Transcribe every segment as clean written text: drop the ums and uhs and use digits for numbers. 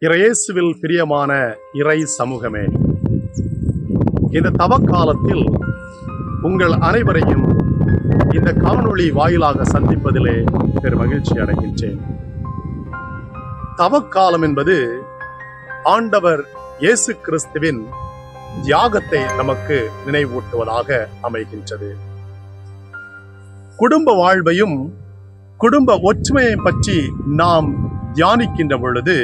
இயேசுவில் பிரியமான இறை சமூகமே, இந்த தவக்காலத்தில் உங்கள் அனைவரையும் இந்த காணொளி வாயிலாக சந்திப்பதிலே பெரும் மகிழ்ச்சி அடைகின்றேன். தவக்காலம் என்பது ஆண்டவர் இயேசு கிறிஸ்துவின் தியாகத்தை நமக்கு நினைவூட்டுவதாக அமைகின்றது. குடும்ப வாழ்வையும் குடும்ப ஒற்றுமையை பற்றி நாம் தியானிக்கின்ற பொழுது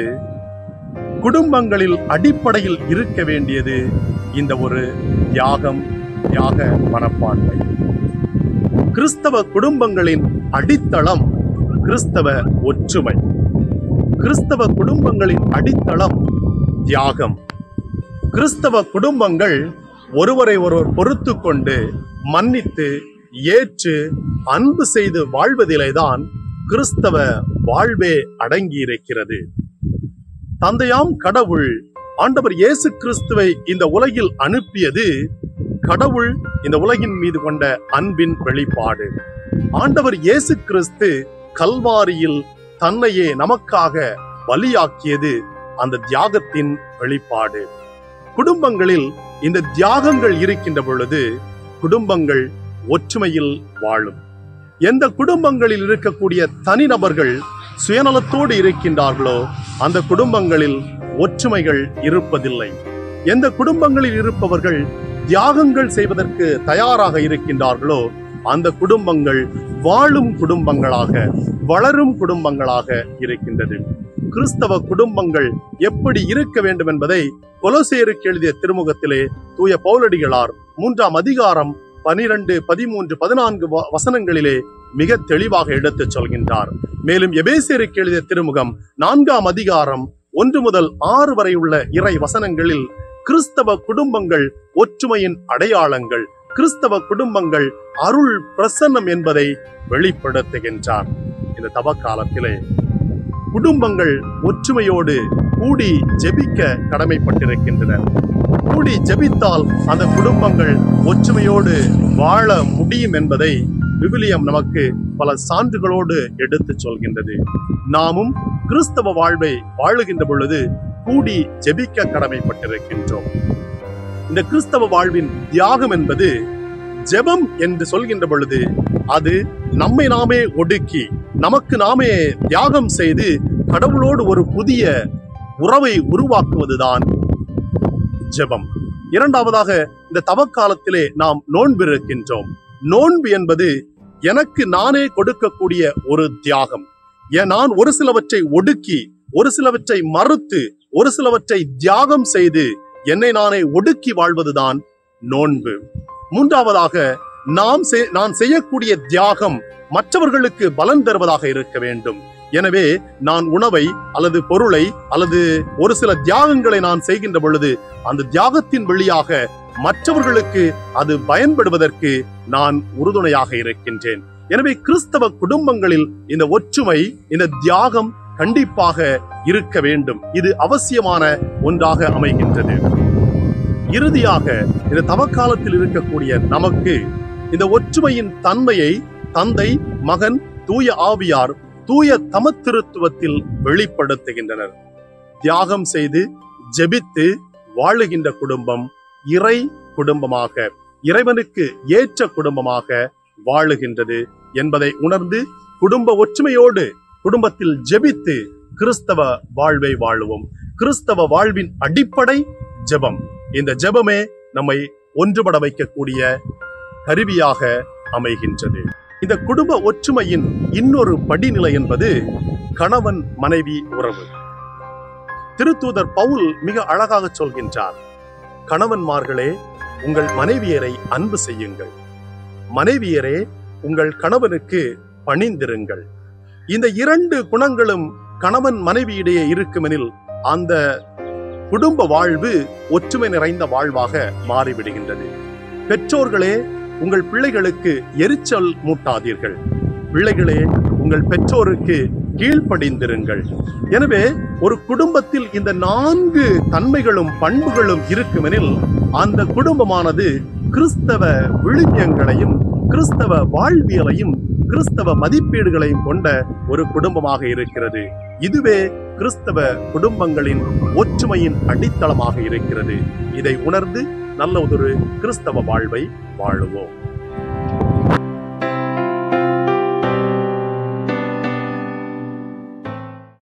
குடும்பங்களில் அடிப்படையில் இருக்க வேண்டியது இந்த ஒரு தியாக மனப்பான்மை. கிறிஸ்தவ குடும்பங்களின் அடித்தளம் கிறிஸ்தவ ஒற்றுமை. கிறிஸ்தவ குடும்பங்களின் அடித்தளம் தியாகம். கிறிஸ்தவ குடும்பங்கள் ஒருவரை ஒருவர் பொறுத்து கொண்டு மன்னித்து ஏற்று அன்பு செய்து வாழ்வதிலேதான் கிறிஸ்தவ வாழ்வே அடங்கியிருக்கிறது. தந்தையாம் கடவுள் ஆண்டவர் இயேசு கிறிஸ்துவை இந்த உலகில் அனுப்பியது கடவுள் இந்த உலகின் மீது கொண்ட அன்பின் வெளிப்பாடு. ஆண்டவர் இயேசு கிறிஸ்து கல்வாரியில் தன்னையே நமக்காக பலியாக்கியது அந்த தியாகத்தின் வெளிப்பாடு. குடும்பங்களில் இந்த தியாகங்கள் இருக்கின்ற பொழுது குடும்பங்கள் ஒற்றுமையில் வாழும். எந்த குடும்பங்களில் இருக்கக்கூடிய தனிநபர்கள் சுயநலத்தோடு இருக்கின்றார்களோ அந்த குடும்பங்களில் ஒற்றுமைகள் இருப்பதில்லை. எந்த குடும்பங்களில் இருப்பவர்கள் தியாகங்கள் செய்வதற்கு தயாராக இருக்கின்றார்களோ அந்த குடும்பங்கள் வாழும் குடும்பங்களாக, வளரும் குடும்பங்களாக இருக்கின்றது. கிறிஸ்தவ குடும்பங்கள் எப்படி இருக்க வேண்டும் என்பதை கொலோசேயருக்கு எழுதிய திருமுகத்திலே தூய பவுலடிகளார் 3ஆம் அதிகாரம் 12, 13, 14 வசனங்களிலே மிக தெளிவாக எடுத்துச் சொல்கின்றார். மேலும் எபேசியருக்கு எழுதிய திருமுகம் 4ஆம் அதிகாரம் 1 முதல் 6 வரை உள்ள இறை வசனங்களில் கிறிஸ்தவ குடும்பங்கள் ஒற்றுமையின் அடையாளங்கள், கிறிஸ்தவ குடும்பங்கள் அருள் பிரசன்னம் என்பதை வெளிப்படுத்துகின்றார். இந்த தவக்காலத்திலே குடும்பங்கள் ஒற்றுமையோடு கூடி ஜெபிக்க கடமைப்பட்டிருக்கின்றன. கூடி ஜெபித்தால் அந்த குடும்பங்கள் ஒற்றுமையோடு வாழ முடியும் என்பதை விவிலியம் நமக்கு பல சான்றுகளோடு எடுத்துச் சொல்கின்றது. நாமும் கிறிஸ்தவ வாழ்வை வாழுகின்ற பொழுது கூடி ஜெபிக்க கடமைப்பட்டிருக்கின்றோம். இந்த கிறிஸ்தவ வாழ்வின் தியாகம் என்பது ஜெபம் என்று சொல்கின்ற பொழுது அது நம்மை நாமே ஒடுக்கி நமக்கு நாமே தியாகம் செய்து கடவுளோடு ஒரு புதிய உறவை உருவாக்குவதுதான் ஜெபம். இரண்டாவதாக இந்த தவக்காலத்திலே நாம் நோன்பு இருக்கின்றோம். நோன்பு என்பது எனக்கு நானே கொடுக்கக்கூடிய ஒரு தியாகம். நான் ஒரு சிலவற்றை ஒடுக்கி, ஒரு சிலவற்றை மறுத்து, ஒரு சிலவற்றை தியாகம் செய்து என்னை நானே ஒடுக்கி வாழ்வதுதான் நோன்பு. மூன்றாவதாக நான் செய்யக்கூடிய தியாகம் மற்றவர்களுக்கு பலன் தருவதாக இருக்க வேண்டும். எனவே நான் உணவை அல்லது பொருளை அல்லது ஒரு சில தியாகங்களை நான் செய்கின்ற பொழுது அந்த தியாகத்தின் வழியாக மற்றவர்களுக்கு அது பயன்படுவதற்கு நான் உறுதுணையாக இருக்கின்றேன். எனவே கிறிஸ்தவ குடும்பங்களில் இந்த ஒற்றுமை, இந்த தியாகம் கண்டிப்பாக இருக்க வேண்டும். இது அவசியமான ஒன்றாக அமைகின்றது. இறுதியாக இந்த தவக்காலத்தில் இருக்கக்கூடிய நமக்கு இந்த ஒற்றுமையின் தன்மையை தந்தை, மகன், தூய ஆவியார் தூய தமத்திருத்துவத்தில் வெளிப்படுத்துகின்றனர். தியாகம் செய்து ஜெபித்து வாழுகின்ற குடும்பம் இறை குடும்பமாக, இறைவனுக்கு ஏற்ற குடும்பமாக வாழுகின்றது என்பதை உணர்ந்து குடும்ப ஒற்றுமையோடு குடும்பத்தில் ஜெபித்து கிறிஸ்தவ வாழ்வை வாழுவோம். கிறிஸ்தவ வாழ்வின் அடிப்படை ஜெபம். இந்த ஜெபமே நம்மை ஒன்றுபட வைக்கக்கூடிய கருவியாக அமைகின்றது. இந்த குடும்ப ஒற்றுமையின் இன்னொரு படிநிலை என்பது கணவன் மனைவி உறவு. திருத்தூதர் பவுல் மிக அழகாக சொல்கின்றார், கணவன்மார்களே உங்கள் மனைவியரை அன்பு செய்யுங்கள், மனைவியரே உங்கள் கணவனுக்கு பணிந்திருங்கள். இந்த இரண்டு குணங்களும் கணவன் மனைவியிடையே இருக்குமெனில் அந்த குடும்ப வாழ்வு ஒற்றுமை நிறைந்த வாழ்வாக மாறிவிடுகின்றது. பெற்றோர்களே உங்கள் பிள்ளைகளுக்கு எரிச்சல் மூட்டாதீர்கள், பிள்ளைகளே உங்கள் பெற்றோருக்கு கீழ்ப்படிந்திருங்கள். எனவே ஒரு குடும்பத்தில் இந்த 4 தன்மைகளும் பண்புகளும் இருக்குமெனில் அந்த குடும்பமானது கிறிஸ்தவ விழுமியங்களையும் கிறிஸ்தவ வாழ்வியலையும் கிறிஸ்தவ மதிப்பீடுகளையும் கொண்ட ஒரு குடும்பமாக இருக்கிறது. இதுவே கிறிஸ்தவ குடும்பங்களின் ஒற்றுமையின் அடித்தளமாக இருக்கிறது. இதை உணர்ந்து நல்ல ஒரு கிறிஸ்தவ வாழ்வை வாழுவோம்.